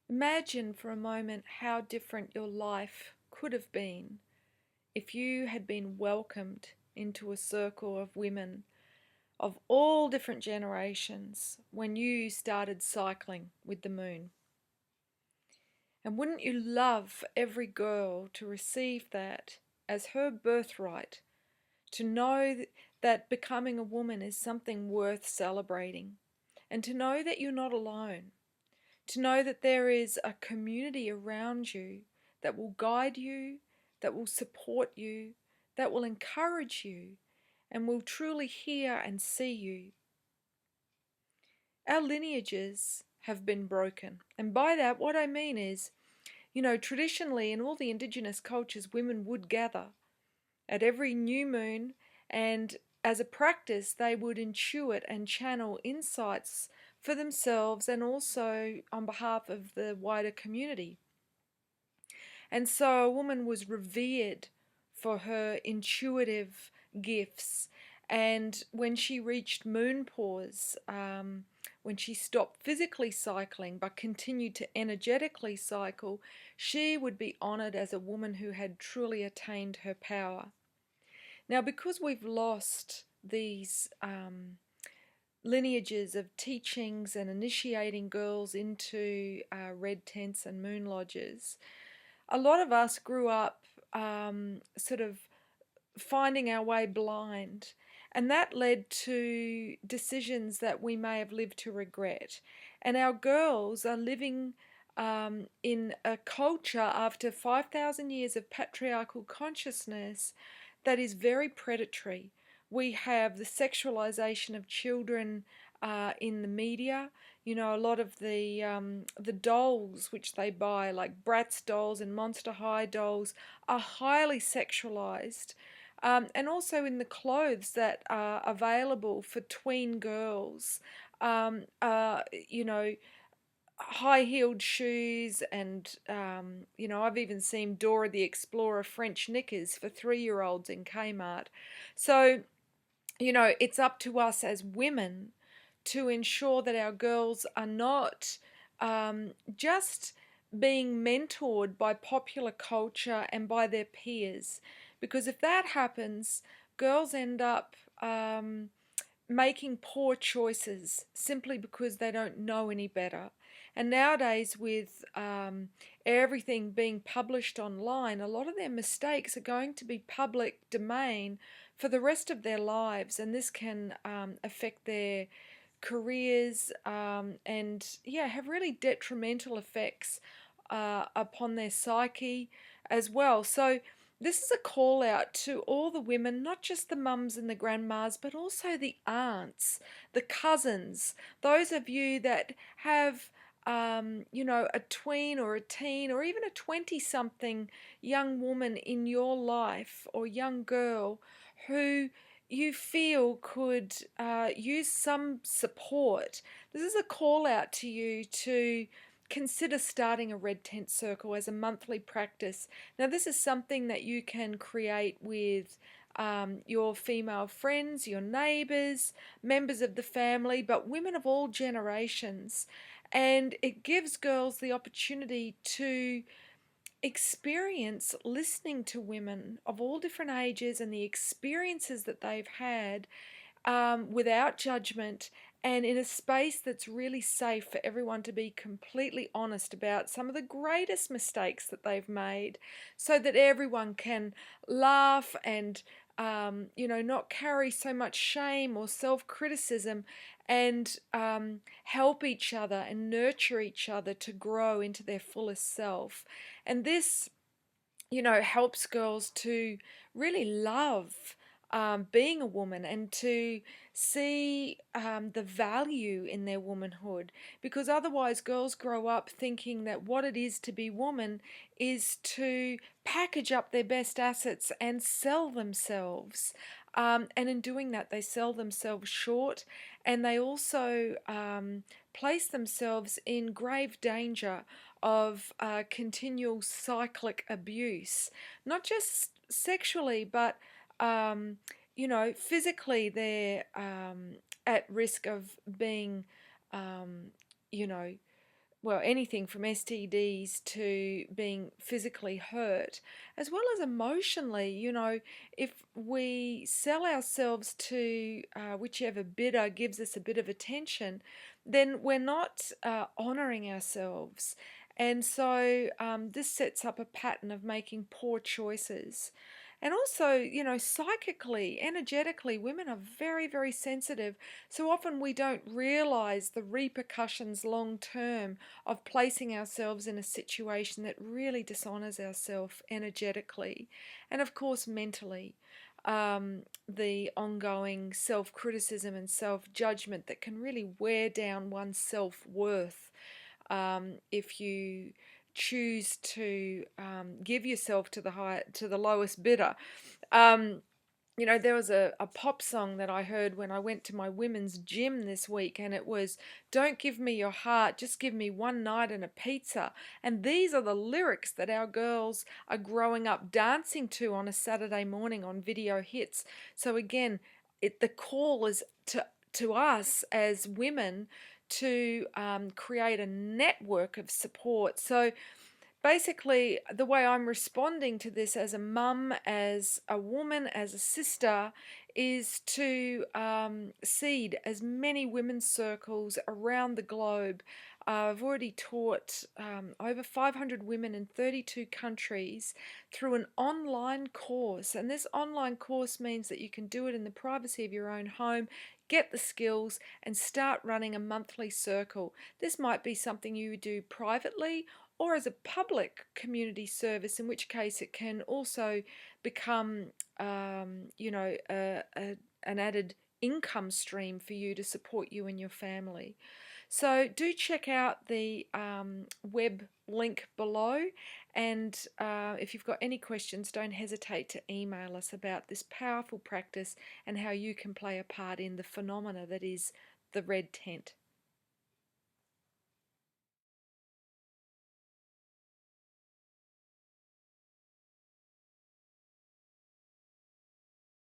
Imagine for a moment how different your life could have been if you had been welcomed into a circle of women of all different generations when you started cycling with the moon. And wouldn't you love every girl to receive that as her birthright, to know that becoming a woman is something worth celebrating, and to know that you're not alone? To know that there is a community around you that will guide you, that will support you, that will encourage you, and will truly hear and see you. Our lineages have been broken. And by that, what I mean is, traditionally in all the indigenous cultures, women would gather at every new moon, and as a practice, they would intuit and channel insights for themselves and also on behalf of the wider community. And so a woman was revered for her intuitive gifts. And when she reached moon pause, when she stopped physically cycling but continued to energetically cycle, she would be honoured as a woman who had truly attained her power. Now, because we've lost these lineages of teachings and initiating girls into red tents and moon lodges, a lot of us grew up sort of finding our way blind. And that led to decisions that we may have lived to regret. And our girls are living in a culture after 5,000 years of patriarchal consciousness that is very predatory. We have the sexualization of children in the media. A lot of the dolls which they buy, like Bratz dolls and Monster High dolls, are highly sexualized. And also in the clothes that are available for tween girls, high-heeled shoes, and I've even seen Dora the Explorer French knickers for 3-year-olds in Kmart. So it's up to us as women to ensure that our girls are not just being mentored by popular culture and by their peers, because if that happens, girls end up making poor choices simply because they don't know any better. And nowadays, with everything being published online, a lot of their mistakes are going to be public domain for the rest of their lives, and this can affect their careers and have really detrimental effects upon their psyche as well. So this is a call out to all the women, not just the mums and the grandmas, but also the aunts, the cousins, those of you that have a tween or a teen or even a 20-something young woman in your life, or young girl who you feel could use some support. This is a call out to you to consider starting a red tent circle as a monthly practice. Now, this is something that you can create with your female friends, your neighbours, members of the family, but women of all generations. And it gives girls the opportunity to experience listening to women of all different ages and the experiences that they've had without judgment, and in a space that's really safe for everyone to be completely honest about some of the greatest mistakes that they've made, so that everyone can laugh and not carry so much shame or self-criticism, and help each other and nurture each other to grow into their fullest self. And this helps girls to really love being a woman and to see the value in their womanhood, because otherwise girls grow up thinking that what it is to be woman is to package up their best assets and sell themselves. And in doing that, they sell themselves short, and they also place themselves in grave danger of continual cyclic abuse, not just sexually, but physically they're at risk of being, you know, well, anything from STDs to being physically hurt, as well as emotionally. If we sell ourselves to whichever bidder gives us a bit of attention, then we're not honoring ourselves. And so this sets up a pattern of making poor choices. And also, psychically, energetically, women are very, very sensitive. So often we don't realize the repercussions long term of placing ourselves in a situation that really dishonors ourselves energetically and, of course, mentally. The ongoing self criticism and self judgment that can really wear down one's self worth if you choose to give yourself to the lowest bidder. Um, there was a pop song that I heard when I went to my women's gym this week, and it was, "Don't give me your heart, just give me one night and a pizza." And these are the lyrics that our girls are growing up dancing to on a Saturday morning on video hits. So again, the call is to us as women to create a network of support. So basically, the way I'm responding to this as a mum, as a woman, as a sister, is to seed as many women's circles around the globe. I've already taught over 500 women in 32 countries through an online course. And this online course means that you can do it in the privacy of your own home, get the skills, and start running a monthly circle. This might be something you do privately or as a public community service, in which case it can also become, an added income stream for you to support you and your family. So do check out the web link below, and if you've got any questions, don't hesitate to email us about this powerful practice and how you can play a part in the phenomena that is the red tent.